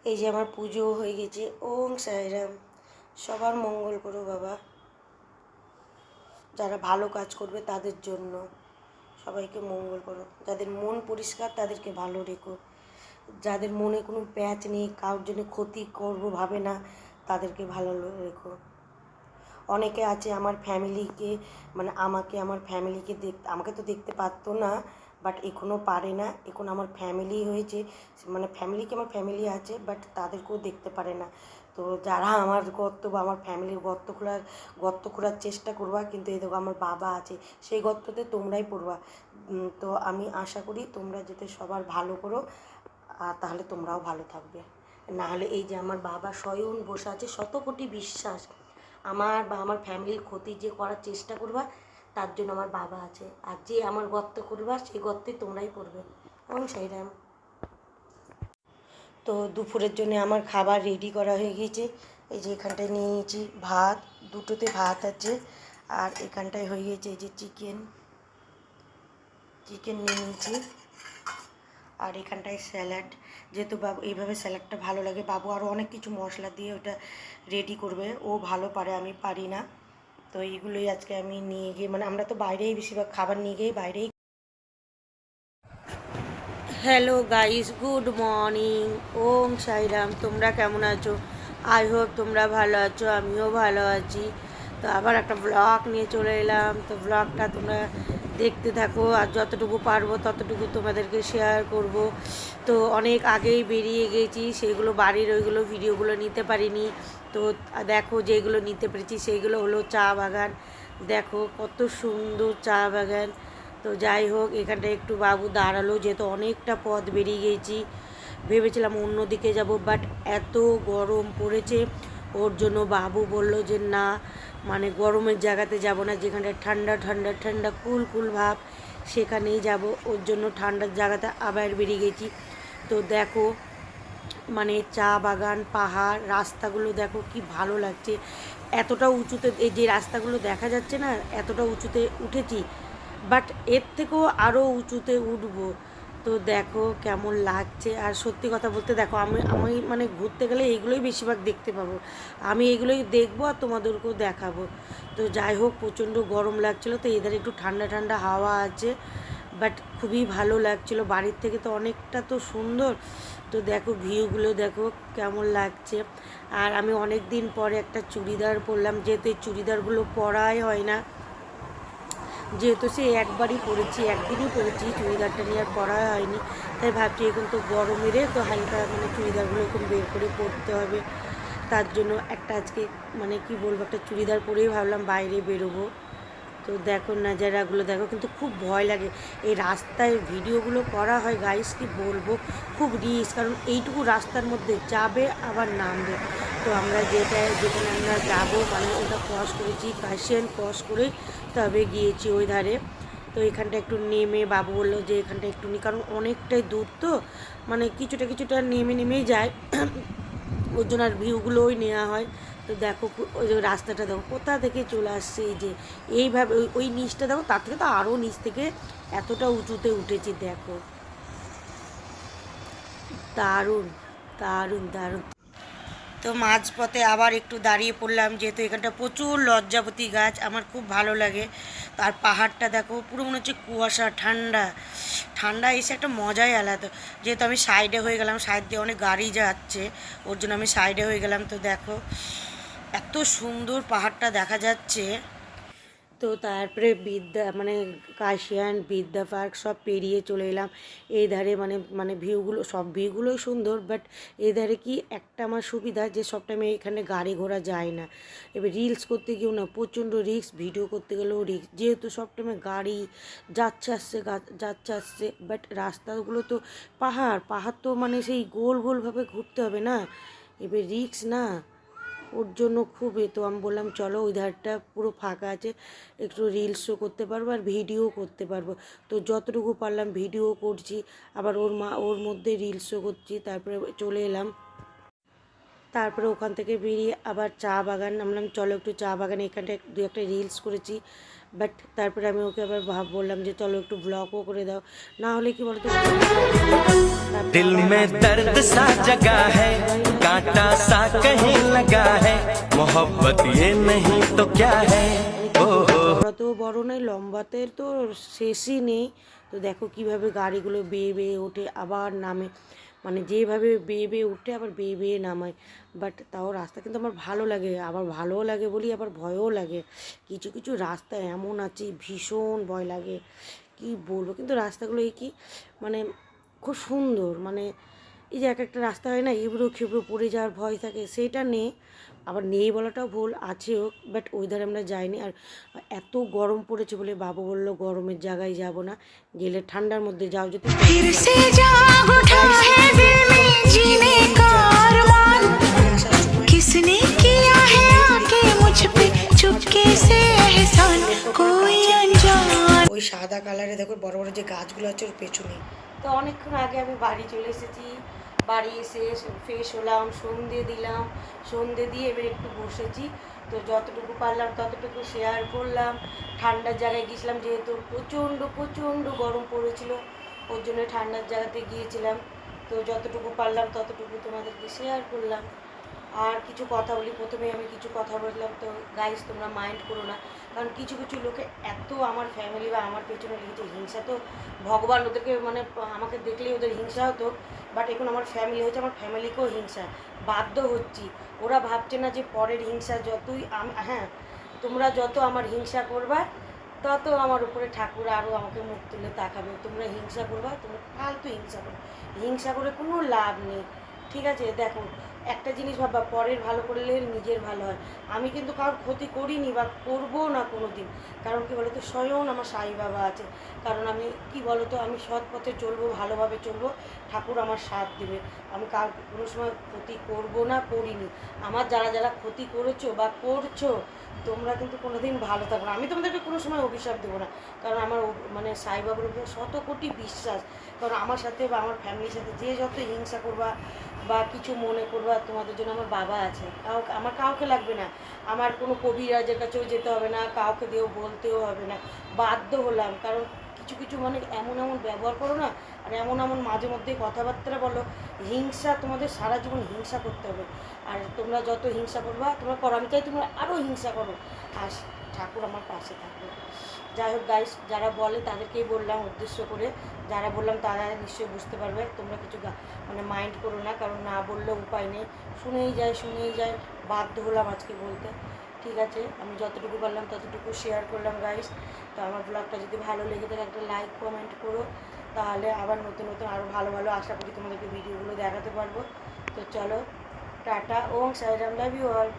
এই যে আমার পুজো হয়ে গেছে। ওম সাইরাম। সবার মঙ্গল করো বাবা, যারা ভালো কাজ করবে তাদের জন্য সবাইকে মঙ্গল করো, যাদের মন পরিষ্কার তাদেরকে ভালো রেখো, যাদের মনে কোনো প্যাচ নেই, কারোর জন্য ক্ষতি করবো ভাবে না, তাদেরকে ভালো রেখো। অনেকে আছে আমার ফ্যামিলিকে, মানে আমার ফ্যামিলিকে আমাকে তো দেখতে পারতো না, বাট এখনও পারে না। এখন আমার ফ্যামিলি হয়েছে, মানে আমার ফ্যামিলি আছে, বাট তাদেরকেও দেখতে পারে না। তো যারা আমার গর্ত বা আমার ফ্যামিলির গর্ত খোঁড়ার চেষ্টা করবা, কিন্তু এই দেখো আমার বাবা আছে, সেই গর্ততে তোমরাই পড়বা। তো আমি আশা করি তোমরা যাতে সবার ভালো করো, আর তাহলে তোমরাও ভালো থাকবে। নাহলে এই যে আমার বাবা স্বয়ং বসে আছে, শত কোটি বিশ্বাস, আমার বা আমার ফ্যামিলির ক্ষতি যে করার চেষ্টা করবা, তার জন্য আমার বাবা আছে। আর যে আমার গর্ত করবা, সেই গর্তে তোমরাই পড়বে। এবং সেইরাম। তো দুপুরের জন্য আমার খাবার রেডি করা হয়ে গিয়েছে। এই যে এখানটায় নিয়ে নিয়েছি ভাত, দুটোতে ভাত আছে, আর এখানটায় হয়ে গিয়েছে এই যে চিকেন নিয়ে নিয়েছি, আর এখানটায় স্যালাড। যেহেতু বাবু এইভাবে স্যালাডটা ভালো লাগে, বাবু আরও অনেক কিছু মশলা দিয়ে ওটা রেডি করবে, ও ভালো পারে, আমি পারি না। তো এইগুলোই আজকে আমি নিয়ে গিয়ে, মানে আমরা তো বাইরেই বেশিরভাগ খাবার নিয়ে গিয়ে বাইরেই। Hello guys, good morning. Om Sairam. তোমরা কেমন আছো? আই হোপ তোমরা ভালো আছো, আমিও ভালো আছি। তো আবার একটা ব্লগ নিয়ে চলে এলাম। তো ব্লগটা তোমরা দেখতে থাকো, আর যতটুকু পারবো ততটুকু তোমাদেরকে শেয়ার করব। তো অনেক আগেই বেরিয়ে গেছি, সেগুলো বাড়ির ওইগুলো ভিডিওগুলো নিতে পারিনি। তো দেখো যেগুলো নিতে পেরেছি সেইগুলো হলো চা বাগান। দেখো কত সুন্দর চা বাগান। তো যাই হোক, এখানটা একটু বাবু দাঁড়ালো, যেহেতু অনেকটা পথ বেরিয়ে গেছি। ভেবেছিলাম অন্য দিকে যাব, বাট এত গরম পড়েছে, ওর জন্য বাবু বলল যে না, মানে গরমের জায়গাতে যাব না, যেখানটা ঠান্ডা ঠান্ডা ঠান্ডা কুল কুল ভাব, সেখানেই যাব। ওর জন্য ঠান্ডার জায়গাতে আবার বেরিয়ে গেছি। তো দেখো, মানে চা বাগান, পাহাড়, রাস্তাগুলো দেখো কি ভালো লাগছে। এতটা উঁচুতে এই যে রাস্তাগুলো দেখা যাচ্ছে না, এতটা উঁচুতে উঠেছি, বাট এর থেকেও আরও উঁচুতে উঠবো। তো দেখো কেমন লাগছে। আর সত্যি কথা বলতে দেখো, আমি আমি মানে ঘুরতে গেলে এইগুলোই বেশিরভাগ দেখতে পাবো, আমি এগুলোই দেখবো আর তোমাদেরকেও দেখাবো। তো যাই হোক, প্রচণ্ড গরম লাগছিলো, তো এদের একটু ঠান্ডা ঠান্ডা হাওয়া আছে, বাট খুবই ভালো লাগছিলো। বাড়ির থেকে তো অনেকটা তো সুন্দর। তো দেখো ভিউগুলো দেখো কেমন লাগছে। আর আমি অনেক দিন পরে একটা চুড়িদার পরলাম, যেহেতু এই চুড়িদারগুলো পরাই হয় না, যেহেতু সে একবারই পরেছি, একদিনই পরেছি, চুড়িদারটা নিয়ে আর পরা হয়নি। তাই ভাবছি এখন তো গরমেরে তো হালকা মানে চুড়িদারগুলো এখন বের করে পরতে হবে। তার জন্য একটা আজকে মানে কি বলবো, একটা চুড়িদার পরেই ভাবলাম বাইরে বেরোবো। তো দেখো নাজারাগুলো দেখো, কিন্তু খুব ভয় লাগে এই রাস্তায় ভিডিওগুলো করা হয় গাইস, কি বলবো, খুব রিস্ক। কারণ এইটুকু রাস্তার মধ্যে যাবে আবার নামবে। তো আমরা যেখানে আমরা যাবো, মানে ওটা ক্রস করেছি, কাশিয়ান ক্রস করেই তবে গিয়েছি ওই ধারে। তো এখানটা একটু নেমে বাবু বললো যে এখানটা একটু নিই, কারণ অনেকটাই দূর, তো মানে কিছুটা কিছুটা নেমে নেমেই যায়, ওর জন্য আর ভিউগুলোই নেওয়া হয়। তো দেখো ওই যে রাস্তাটা দেখো কোথা থেকে চলে আসছে, এই যে এইভাবে ওই নিচটা দেখো, তার থেকে তো আরও নিচ থেকে এতটা উঁচুতে উঠেছি দেখো, দারুণ দারুণ দারুণ। তো মাঝপথে আবার একটু দাঁড়িয়ে পড়লাম, যেহেতু এখানটা প্রচুর লজ্জাপতি গাছ, আমার খুব ভালো লাগে। আর পাহাড়টা দেখো পুরো মনে হচ্ছে কুয়াশা, ঠান্ডা ঠান্ডা, এসে একটা মজাই আলাদা। যেহেতু আমি সাইডে হয়ে গেলাম, সাইড দিয়ে অনেক গাড়ি যাচ্ছে, ওর জন্য আমি সাইডে হয়ে গেলাম। তো দেখো এত সুন্দর পাহাড়টা দেখা যাচ্ছে। তো তারপরে মানে কাশিয়ান, বিদ্যা পার্ক সব পেরিয়ে চলে এলাম এই ধারে। মানে মানে ভিউগুলো, সব ভিউগুলোই সুন্দর, বাট এই ধারে কি একটা আমার সুবিধা, যে সব টাইমে এখানে গাড়ি ঘোড়া যায় না। এবার রিলস করতে গিয়েও না প্রচণ্ড রিস্ক, ভিডিও করতে গেলেও রিস্ক, যেহেতু সব টাইমে গাড়ি যাচ্ছে আসছে যাচ্ছে আসছে। বাট রাস্তাগুলো তো পাহাড় পাহাড়, তো মানে সেই গোল গোলভাবে ঘুরতে হবে না, এবার রিস্ক না, ওর জন্য খুব তো আমি বললাম চলো ওই ধারটা পুরো ফাঁকা আছে, একটু রিলসও করতে পারবো আর ভিডিও করতে পারবো। তো যতটুকু পারলাম ভিডিও করছি, আবার ওর মধ্যে রিলসও করছি। তারপরে চলে এলাম, তারপরে ওখান থেকে বেরিয়ে আবার চা বাগান নামলাম, চলো একটু চা বাগানে, এখানটা দু একটা রিলস করেছি, বাট তারপরে আমি ওকে আবার বললাম যে চলো একটু ব্লগও করে দাও, না হলে কি বলতো दिल में दर्द सा जगा है, कांटा सा कहीं लगा है, मोहब्बत ये नहीं तो क्या है। ওরা তো বড় নয়, লম্বাতে তো শেষই নেই। তো দেখো কিভাবে গাড়িগুলো বেয়ে বেয়ে ওঠে আবার নামে, মানে যেভাবে বেয়ে বেয়ে উঠে আবার বেয়ে বেয়ে নামায়। বাট তাও রাস্তা কিন্তু আমার ভালো লাগে, আবার ভালোও লাগে বলি আবার ভয়ও লাগে। কিছু কিছু রাস্তা এমন আছে ভীষণ ভয় লাগে, কি বলবো। কিন্তু রাস্তাগুলো এই কি মানে খুব সুন্দর, মানে এই যে এক একটা রাস্তা হয় না এবড়ো খেবড়ো পড়ে যাওয়ার ভয় থাকে, সেটা নেই। আবার নেই বলাটাও ভুল, আছেও, বাট ওইধারে আমরা যাইনি। আর এত গরম পড়েছে বলে বাবু বললো গরমের জায়গায় যাব না, গেলে ঠান্ডার মধ্যে যাও যদি। ওই সাদা কালারে দেখো বড় বড় যে গাছগুলো আছে ওর পেছনে। তো অনেকক্ষণ আগে আমি বাড়ি চলে এসেছি, বাড়ি এসে ফ্রেশ হলাম, সন্ধে দিলাম, সন্ধে দিয়ে এবার একটু বসেছি। তো যতটুকু পারলাম ততটুকু শেয়ার করলাম। ঠান্ডার জায়গায় গিয়েছিলাম যেহেতু প্রচণ্ড প্রচণ্ড গরম পড়েছিল, ওর জন্য ঠান্ডার জায়গাতে গিয়েছিলাম। তো যতটুকু পারলাম ততটুকু তোমাদেরকে শেয়ার করলাম। আর কিছু কথা বলি, প্রথমে আমি কিছু কথা বললাম, তো গাইস তোমরা মাইন্ড করো না, কারণ কিছু কিছু লোকে এত আমার ফ্যামিলি বা আমার পেছনে লেগেছে। হিংসা তো ভগবান, ওদেরকে মানে আমাকে দেখলেই ওদের হিংসা হতো, বাট এখন আমার ফ্যামিলি হয়েছে, আমার ফ্যামিলিকেও হিংসা বাধ্য হচ্ছি। ওরা ভাবছে না যে পরের হিংসা যতই হ্যাঁ তোমরা যত আমার হিংসা করবা তত আমার উপরে ঠাকুর আরও আমাকে মুখ তুলে তাকাবে। তোমরা হিংসা করবা, তোমরা ফালতু হিংসা করো, হিংসা করে কোনো লাভ নেই, ঠিক আছে। দেখো একটা জিনিস ভাববা, পরের ভালো করলে নিজের ভালো হয়। আমি কিন্তু কারোর ক্ষতি করিনি বা করবো না কোনো দিন, কারণ কি বলতো স্বয়ং আমার সাই বাবা আছে। কারণ আমি কি বলতো, আমি সৎ পথে চলবো, ভালোভাবে চলবো, ঠাকুর আমার সাথ দেবে। আমি কার কোনো সময় ক্ষতি করবো না, করিনি। আমার যারা যারা ক্ষতি করেছো বা করছো, তোমরা কিন্তু কোনো দিন ভালো থাকো না। আমি তোমাদেরকে কোনো সময় অভিশাপ দেবো না, কারণ আমার মানে সাই বাবার উপরে শত কোটি বিশ্বাস। কারণ আমার সাথে বা আমার ফ্যামিলির সাথে যে যত হিংসা করবা বা কিছু মনে করবা, তোমাদের জন্য আমার বাবা আছে। আমার কাউকে লাগবে না, আমার কোনো কবিরাজের কাছেও যেতে হবে না, কাউকে দিয়েও বলতেও হবে না। বাধ্য হলাম, কারণ কিছু কিছু মানে এমন এমন ব্যবহার করো না, আর এমন এমন মাঝে মধ্যে কথাবার্তা বলো, হিংসা তোমাদের সারা জীবন হিংসা করতে হবে। আর তোমরা যত হিংসা করবা তোমরা করো, আমি চাই তোমরা আরও হিংসা করো, আর ঠাকুর আমার পাশে থাকবে। যাই হোক গাইস, যারা বলে তাদেরকেই বললাম উদ্দেশ্য করে, যারা বললাম তারা নিশ্চয়ই বুঝতে পারবে। তোমরা কিছু মানে মাইন্ড করো না, কারণ না বললে উপায় নেই, শুনেই যায়, বাধ্য হলাম আজকে বলতে। ঠিক আছে, আমি যতটুকু পারলাম ততটুকু শেয়ার করলাম গাইস। তো আমার ব্লগটা যদি ভালো লেগে থাকে একটা লাইক কমেন্ট করো, তাহলে আবার নতুন নতুন আরও ভালো ভালো আশা করি তোমাদেরকে ভিডিওগুলো দেখাতে পারবো। তো চলো tata, Om Sairam, love you all.